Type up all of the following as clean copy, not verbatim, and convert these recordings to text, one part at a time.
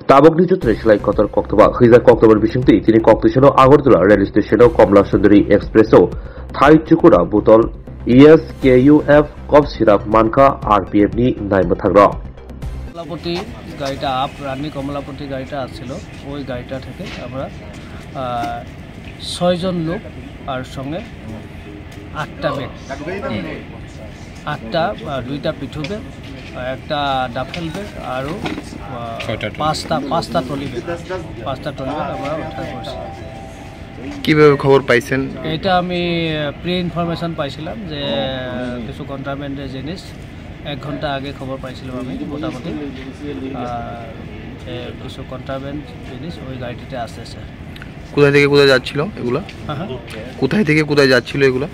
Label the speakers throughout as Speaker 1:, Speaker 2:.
Speaker 1: Tabok nijutre silai kotor koktoba hizar koktobar bisingti tini koktiseno Agartala rail station Komla Sundari Expresso Thai Chukura botol ESKUF cough syrup manka RPF ni naima thagra
Speaker 2: Kamalapati গাড়িটা up রানী কমলাপতি গাড়িটা আসছিল ওই গাড়িটা থেকে আমরা 6 জন লোক আর সঙ্গে 8টা bag 8টা 2টা পিঠু ব্যাগ একটা ডাফেল ব্যাগ আর 5টা ট্রলি ব্যাগ আমরা উদ্ধার করছি।
Speaker 3: কিভাবে খবর পাইছেন?
Speaker 2: এটা আমি প্রি ইনফরমেশন পাইছিলাম যে কিছু কন্ট্রাব্যান্ডের জিনিস 1 ঘন্টা আগে খবর পাইছিলাম আমি মোটামুটি কিছু কন্ট্রাব্যান্ড জিনিস ওই গাড়িটিতে আসছে।
Speaker 3: কোথায় থেকে কোথায় যাচ্ছিল এগুলো? কোথায় থেকে কোথায় যাচ্ছিল এগুলো?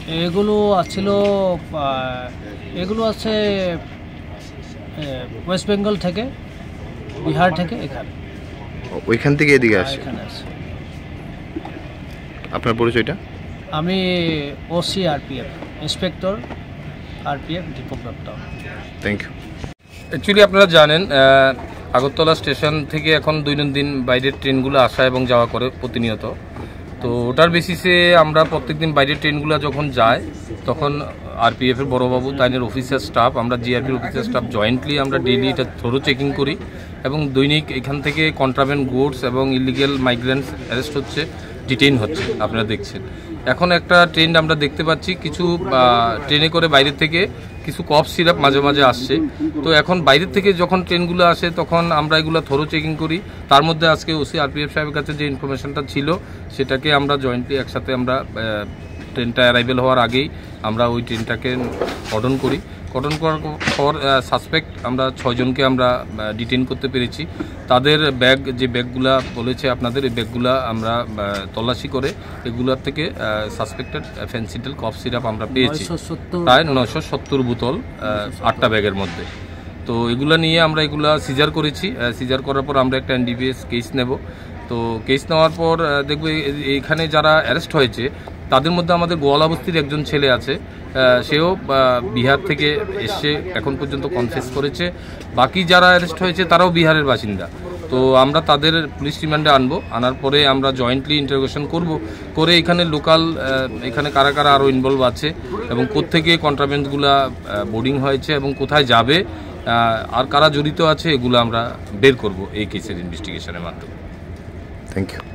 Speaker 3: এগুলো আছে ওয়েস্ট বেঙ্গল থেকে, বিহার থেকে, ওইখান থেকে এদিকে আসছে। আপনার পরিচয়টা?
Speaker 2: আমি OC RPF inspector RPF Deepak Dutta.
Speaker 3: Thank you.
Speaker 4: Actually আপনারা জানেন আগরতলা স্টেশন থেকে এখন দৈনন্দিন বাইরের ট্রেনগুলো আসা এবং যাওয়া করে প্রতিনিয়ত। তো ওটার বেসিসে আমরা প্রত্যেকদিন বাইরের ট্রেনগুলো যখন যায় তখন আরপিএফের বড়বাবু তাইনের অফিসার স্টাফ, আমরা জিআরপির অফিসার স্টাফ জয়েন্টলি আমরা ডেইলি এটা থ্রো চেকিং করি এবং দৈনিক এখান থেকে কন্ট্রাব্যান্ড গুডস এবং ইলিগেল মাইগ্রেন্টস অ্যারেস্ট হচ্ছে, ডিটেইন হচ্ছে। আপনারা দেখছেন এখন একটা ট্রেন্ড আমরা দেখতে পাচ্ছি, কিছু ট্রেনে করে বাইরের থেকে কিছু কফ সিরাপ মাঝে মাঝে আসছে। তো এখন বাইরের থেকে যখন ট্রেনগুলো আসে তখন আমরা এগুলো থ্রো চেকিং করি। তার মধ্যে আজকে ওসি আরপিএফ সাহেবের কাছে যে ইনফরমেশনটা ছিল সেটাকে আমরা জয়েন্টলি একসাথে আমরা ট্রেনটা অ্যারাইভেল হওয়ার আগেই আমরা ওই ট্রেনটাকে কর্ডন করি। কর্ডন করার পর সাসপেক্ট আমরা 6 জনকে আমরা ডিটেইন করতে পেরেছি। তাদের ব্যাগ, যে ব্যাগগুলা বলেছে আপনাদের, এই ব্যাগগুলা আমরা তল্লাশি করে এগুলোর থেকে সাসপেক্টেড ফেন্সিডেল কফ সিরাপ আমরা পেয়েছি প্রায় 970 বোতল 8টা ব্যাগের মধ্যে। তো এগুলা নিয়ে আমরা এগুলা সিজার করেছি। সিজার করার পর আমরা একটা এনডিপিএস কেস নেব। তো কেস নেওয়ার পর দেখব এখানে যারা অ্যারেস্ট হয়েছে তাদের মধ্যে আমাদের গোয়ালা বস্তির একজন ছেলে আছে, সেও বিহার থেকে এসে এখন পর্যন্ত কনফেস করেছে। বাকি যারা অ্যারেস্ট হয়েছে তারাও বিহারের বাসিন্দা। তো আমরা তাদের পুলিশ রিমান্ডে আনবো, আনার পরে আমরা জয়েন্টলি ইন্টারোগেশন করব, করে এখানে লোকাল এখানে কারা কারা আরও ইনভলভ আছে এবং কোত্থেকে কন্ট্রাব্যান্ডগুলো বোর্ডিং হয়েছে এবং কোথায় যাবে আর কারা জড়িত আছে এগুলো আমরা বের করব এই কেসের ইনভেস্টিগেশনের মাধ্যমে।
Speaker 3: Thank you.